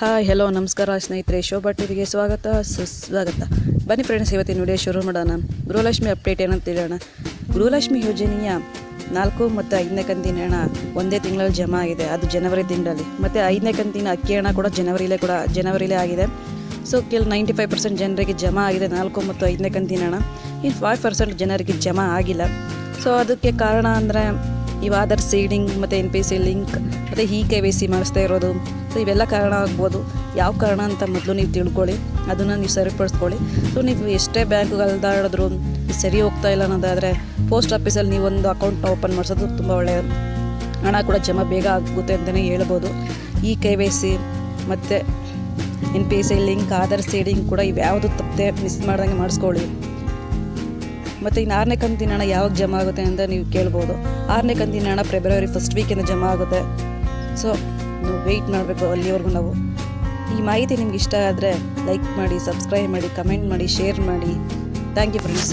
Hi hello ನಮಸ್ಕಾರ ಸ್ನೇಹಿತರೆ, ಶೋಭಾ ಟಿವಿಗೆ ಸುಸ್ವಾಗತ. ಬನ್ನಿ ಫ್ರೆಂಡ್ಸ್, ಇವತ್ತಿನ ವಿಡಿಯೋ ಶುರು ಮಾಡೋಣ. ಗೃಹಲಕ್ಷ್ಮಿ ಅಪ್ಡೇಟ್ ಏನಂತ ಹೇಳೋಣ. ಗೃಹಲಕ್ಷ್ಮಿ ಯೋಜನೆಯ 4 ಮತ್ತು 5ನೇ ಕಂತಿನ ಹಣ ಒಂದೇ ತಿಂಗಳಲ್ಲಿ ಜಮಾ ಆಗಿದೆ, ಅದು ಜನವರಿ ತಿಂಗಳಲ್ಲಿ. ಮತ್ತು 5ನೇ ಕಂತಿನ ಅಕ್ಕಿ ಹಣ ಕೂಡ ಜನವರಿಲೇ ಆಗಿದೆ. ಸೊ 95% ಜನರಿಗೆ ಜಮಾ ಆಗಿದೆ 4 ಮತ್ತು 5ನೇ ಕಂತಿನ ಹಣ. ಇನ್ನು 5% ಜನರಿಗೆ ಜಮಾ ಆಗಿಲ್ಲ. ಸೊ ಅದಕ್ಕೆ ಕಾರಣ ಅಂದರೆ ಇವು ಆಧಾರ್ ಸೀಡಿಂಗ್ ಮತ್ತು NPC ಲಿಂಕ್ ಮತ್ತು KYC ಮಾಡಿಸ್ತಾ ಇರೋದು. ಸೊ ಇವೆಲ್ಲ ಕಾರಣ ಆಗ್ಬೋದು. ಯಾವ ಕಾರಣ ಅಂತ ಮೊದಲು ನೀವು ತಿಳ್ಕೊಳ್ಳಿ, ಅದನ್ನು ನೀವು ಸರಿಪಡಿಸ್ಕೊಳ್ಳಿ. ಸೊ ನೀವು ಎಷ್ಟೇ ಬ್ಯಾಂಕ್ಗಳ್ದಾಡಿದ್ರು ಸರಿ ಹೋಗ್ತಾ ಇಲ್ಲ ಅನ್ನೋದಾದರೆ ಪೋಸ್ಟ್ ಆಫೀಸಲ್ಲಿ ನೀವು ಒಂದು ಅಕೌಂಟ್ನ ಓಪನ್ ಮಾಡಿಸೋದು ತುಂಬ ಒಳ್ಳೆಯದು. ಹಣ ಕೂಡ ಜಮಾ ಬೇಗ ಆಗುತ್ತೆ ಅಂತಲೇ ಹೇಳ್ಬೋದು. KYC ಮತ್ತು NPC ಲಿಂಕ್, ಆಧಾರ್ ಸೀಡಿಂಗ್ ಕೂಡ ಇವ್ಯಾವುದು ತಪ್ಪದೆ ಮಿಸ್ ಮಾಡ್ದಂಗೆ ಮಾಡಿಸ್ಕೊಳ್ಳಿ. ಮತ್ತು ಇನ್ನು 6ನೇ ಕಂತಿನ ಹಣ ಯಾವಾಗ ಜಮಾ ಆಗುತ್ತೆ ಅಂತ ನೀವು ಕೇಳ್ಬೋದು. 6ನೇ ಕಂತಿನ ಹಣ ಫೆಬ್ರವರಿ 1st ವೀಕಿಂದ ಜಮಾ ಆಗುತ್ತೆ. ಸೊ ನೀವು ವೆಯ್ಟ್ ಮಾಡಬೇಕು ಅಲ್ಲಿವರೆಗೂ ನಾವು. ಈ ಮಾಹಿತಿ ನಿಮ್ಗೆ ಇಷ್ಟ ಆದರೆ ಲೈಕ್ ಮಾಡಿ, ಸಬ್ಸ್ಕ್ರೈಬ್ ಮಾಡಿ, ಕಮೆಂಟ್ ಮಾಡಿ, ಶೇರ್ ಮಾಡಿ. Thank you friends.